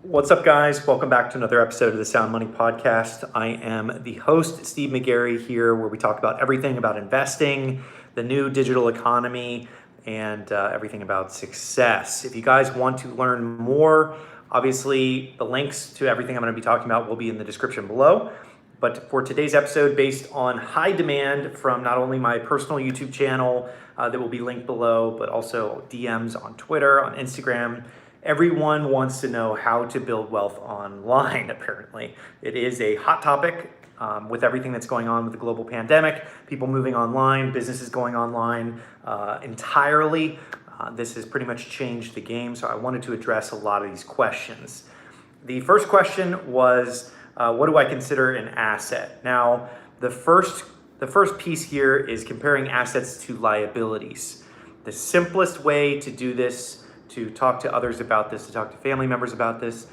What's up, guys? Welcome back to another episode of the Sound Money Podcast. I am the host, Steve McGarry, here where we talk about everything about investing, the new digital economy, and everything about success. If you guys want to learn more, obviously the links to everything I'm going to be talking about will be in the description below. But for today's episode, based on high demand from not only my personal YouTube channel that will be linked below, but also DMs on Twitter, on Instagram, everyone wants to know how to build wealth online, apparently. It is a hot topic with everything that's going on with the global pandemic, people moving online, businesses going online entirely. This has pretty much changed the game, so I wanted to address a lot of these questions. The first question was, what do I consider an asset? Now, the first piece here is comparing assets to liabilities. The simplest way to do this, to talk to others about this, to talk to family members about this,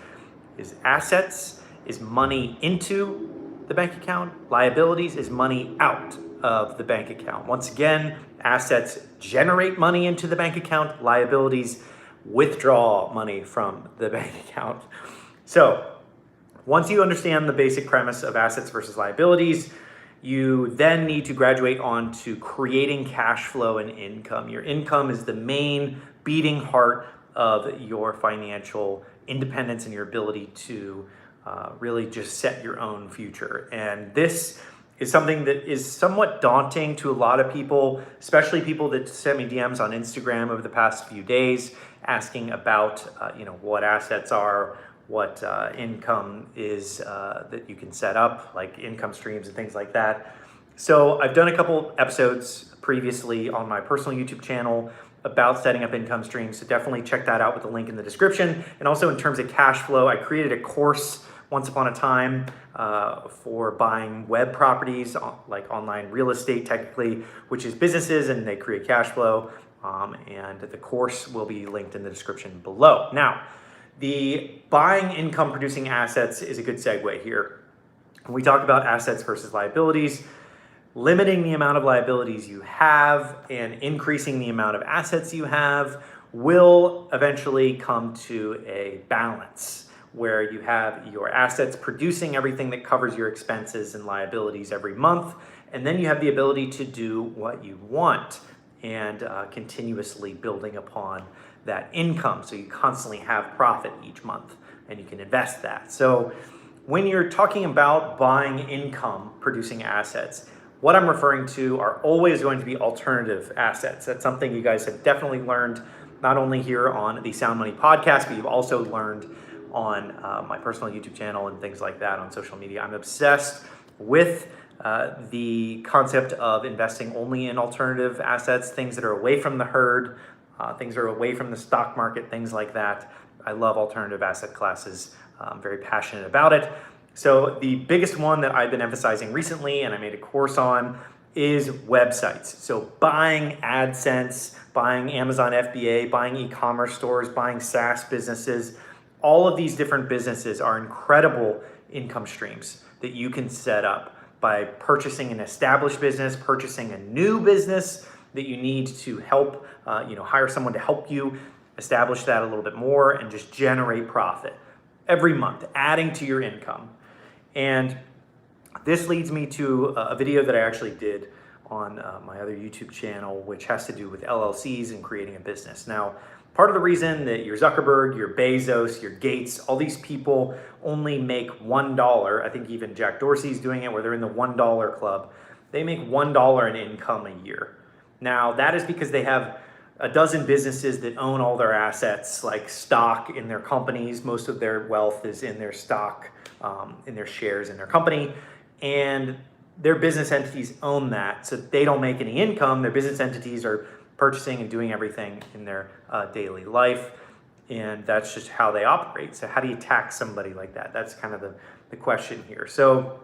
is assets is money into the bank account. Liabilities is money out of the bank account. Once again, assets generate money into the bank account. Liabilities withdraw money from the bank account. So once you understand the basic premise of assets versus liabilities, you then need to graduate on to creating cash flow and income. Your income is the main beating heart of your financial independence and your ability to really just set your own future. And this is something that is somewhat daunting to a lot of people, especially people that sent me DMs on Instagram over the past few days asking about what assets are, what income is that you can set up, like income streams and things like that. So I've done a couple episodes previously on my personal YouTube channel about setting up income streams, so definitely check that out with the link in the description. And also in terms of cash flow, I created a course once upon a time for buying web properties, like online real estate technically, which is businesses and they create cash flow. And the course will be linked in the description below. Now, the buying income producing assets is a good segue here. When we talk about assets versus liabilities, limiting the amount of liabilities you have and increasing the amount of assets you have will eventually come to a balance where you have your assets producing everything that covers your expenses and liabilities every month, and then you have the ability to do what you want and continuously building upon that income. So you constantly have profit each month and you can invest that. So when you're talking about buying income producing assets, what I'm referring to are always going to be alternative assets. That's something you guys have definitely learned, not only here on the Sound Money Podcast, but you've also learned on my personal YouTube channel and things like that on social media. I'm obsessed with the concept of investing only in alternative assets, things that are away from the herd, things that are away from the stock market, things like that. I love alternative asset classes. I'm very passionate about it. So the biggest one that I've been emphasizing recently, and I made a course on, is websites. So buying AdSense, buying Amazon FBA, buying e-commerce stores, buying SaaS businesses. All of these different businesses are incredible income streams that you can set up by purchasing an established business, purchasing a new business that you need to help, hire someone to help you establish that a little bit more and just generate profit every month, adding to your income. And this leads me to a video that I actually did on my other YouTube channel, which has to do with LLCs and creating a business. Now, part of the reason that your Zuckerberg, your Bezos, your Gates, all these people only make $1, I think even Jack Dorsey's doing it where they're in the $1 club, they make $1 in income a year. Now, that is because they have a dozen businesses that own all their assets, like stock in their companies. Most of their wealth is in their stock, in their shares in their company. And their business entities own that, so they don't make any income. Their business entities are purchasing and doing everything in their daily life. And that's just how they operate. So how do you tax somebody like that? That's kind of the question here. So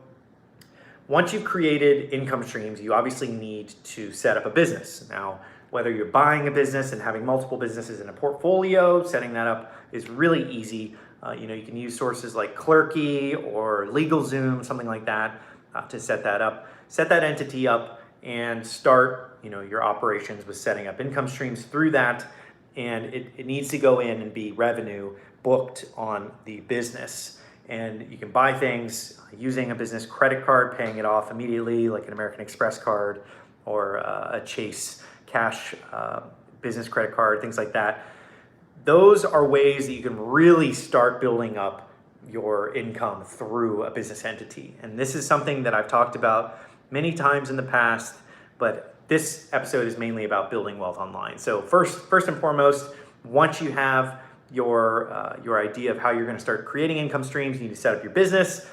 once you've created income streams, you obviously need to set up a business. Now, whether you're buying a business and having multiple businesses in a portfolio, setting that up is really easy. You can use sources like Clerky or LegalZoom, something like that, to set that up. Set that entity up and start your operations with setting up income streams through that. And it needs to go in and be revenue booked on the business. And you can buy things using a business credit card, paying it off immediately, like an American Express card or a Chase Cash business credit card, things like that. Those are ways that you can really start building up your income through a business entity. And this is something that I've talked about many times in the past, but this episode is mainly about building wealth online. So first and foremost, once you have your idea of how you're going to start creating income streams, you need to set up your business,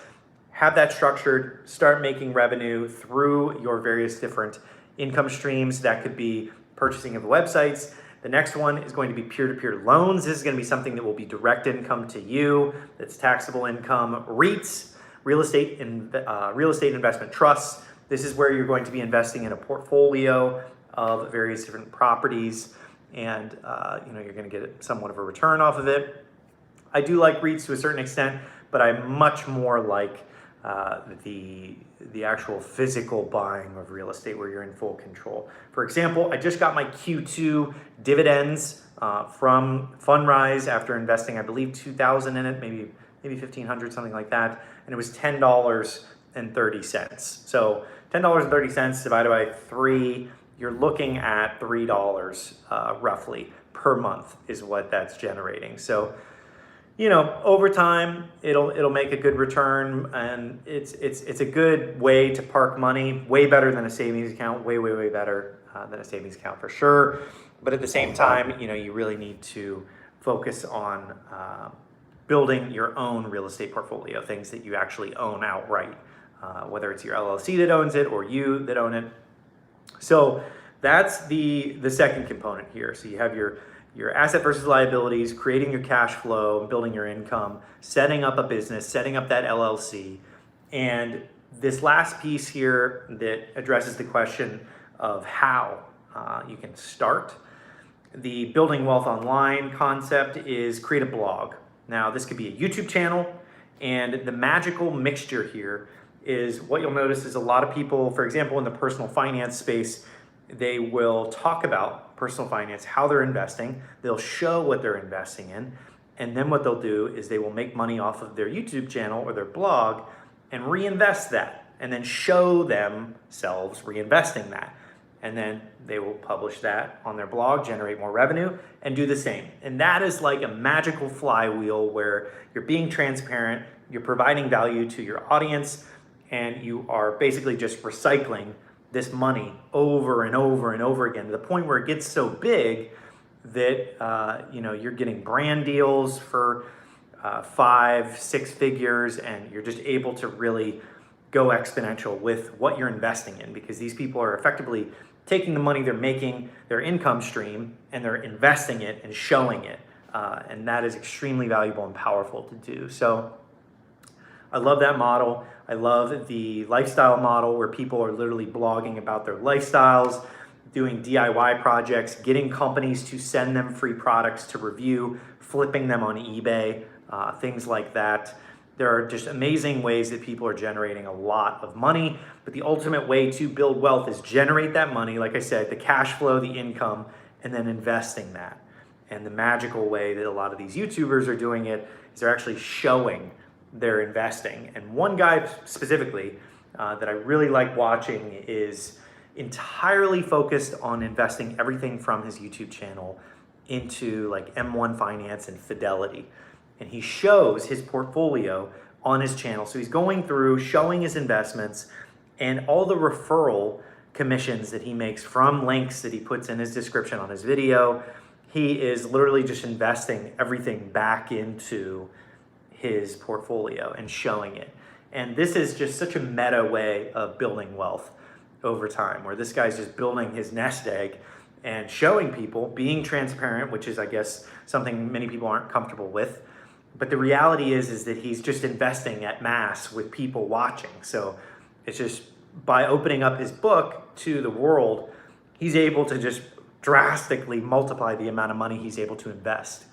have that structured, start making revenue through your various different income streams. That could be purchasing of websites. The next one is going to be peer-to-peer loans. This is going to be something that will be direct income to you. That's taxable income. REITs, real estate investment trusts. This is where you're going to be investing in a portfolio of various different properties, and you're going to get somewhat of a return off of it. I do like REITs to a certain extent, but I much more like the actual physical buying of real estate where you're in full control. For example, I just got my Q2 dividends from Fundrise after investing, I believe, $2,000 in it, maybe $1,500, something like that, and it was $10.30. So $10.30 divided by 3, you're looking at $3 roughly per month is what that's generating. So, over time, it'll make a good return, and it's a good way to park money, way better than a savings account, way better than a savings account for sure. But at the same time, you really need to focus on building your own real estate portfolio, things that you actually own outright, whether it's your LLC that owns it or you that own it. So that's the second component here. So you have your asset versus liabilities, creating your cash flow, building your income, setting up a business, setting up that LLC. And this last piece here that addresses the question of how you can start. The building wealth online concept is create a blog. Now, this could be a YouTube channel, and the magical mixture here is what you'll notice is a lot of people, for example, in the personal finance space, they will talk about personal finance, how they're investing. They'll show what they're investing in. And then what they'll do is they will make money off of their YouTube channel or their blog and reinvest that, and then show themselves reinvesting that. And then they will publish that on their blog, generate more revenue, and do the same. And that is like a magical flywheel where you're being transparent, you're providing value to your audience, and you are basically just recycling this money over and over and over again to the point where it gets so big that you're getting brand deals for 5-6 figures, and you're just able to really go exponential with what you're investing in, because these people are effectively taking the money they're making, their income stream, and they're investing it and showing it, and that is extremely valuable and powerful to do. So I love that model. I love the lifestyle model where people are literally blogging about their lifestyles, doing DIY projects, getting companies to send them free products to review, flipping them on eBay, things like that. There are just amazing ways that people are generating a lot of money, but the ultimate way to build wealth is generate that money, like I said, the cash flow, the income, and then investing that. And the magical way that a lot of these YouTubers are doing it is they're actually showing they're investing. And one guy specifically that I really like watching is entirely focused on investing everything from his YouTube channel into like M1 Finance and Fidelity. And he shows his portfolio on his channel. So he's going through, showing his investments and all the referral commissions that he makes from links that he puts in his description on his video. He is literally just investing everything back into his portfolio and showing it. And this is just such a meta way of building wealth over time, where this guy's just building his nest egg and showing people, being transparent, which is, I guess, something many people aren't comfortable with. But the reality is that he's just investing at mass with people watching. So it's just by opening up his book to the world, he's able to just drastically multiply the amount of money he's able to invest.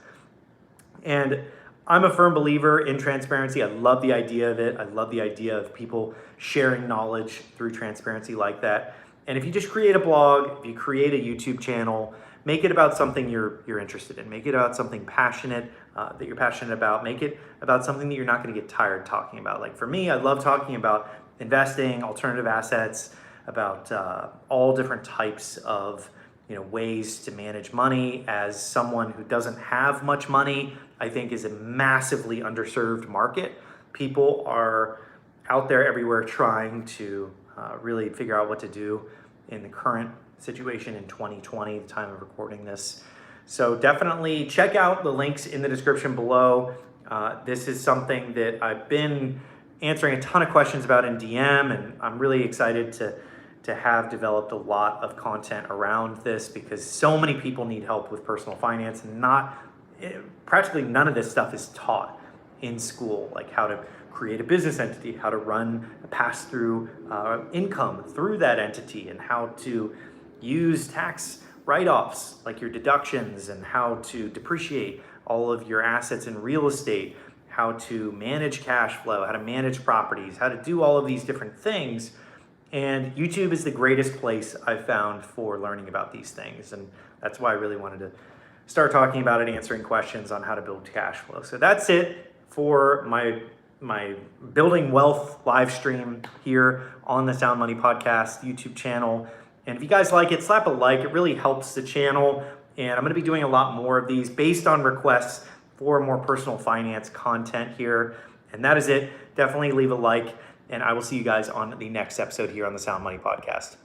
And I'm a firm believer in transparency. I love the idea of it. I love the idea of people sharing knowledge through transparency like that. And if you just create a blog, if you create a YouTube channel, make it about something you're interested in. Make it about something passionate that you're passionate about. Make it about something that you're not going to get tired talking about. Like for me, I love talking about investing, alternative assets, about all different types of ways to manage money. As someone who doesn't have much money, I think is a massively underserved market. People are out there everywhere trying to really figure out what to do in the current situation in 2020, the time of recording this. So definitely check out the links in the description below. This is something that I've been answering a ton of questions about in DM, and I'm really excited to have developed a lot of content around this because so many people need help with personal finance, and practically none of this stuff is taught in school, like how to create a business entity, how to run a pass-through income through that entity, and how to use tax write-offs like your deductions, and how to depreciate all of your assets in real estate, how to manage cash flow, how to manage properties, how to do all of these different things. And YouTube is the greatest place I've found for learning about these things. And that's why I really wanted to start talking about it, answering questions on how to build cash flow. So that's it for my Building Wealth live stream here on the Sound Money Podcast YouTube channel. And if you guys like it, slap a like. It really helps the channel. And I'm going to be doing a lot more of these based on requests for more personal finance content here. And that is it. Definitely leave a like. And I will see you guys on the next episode here on the Sound Money Podcast.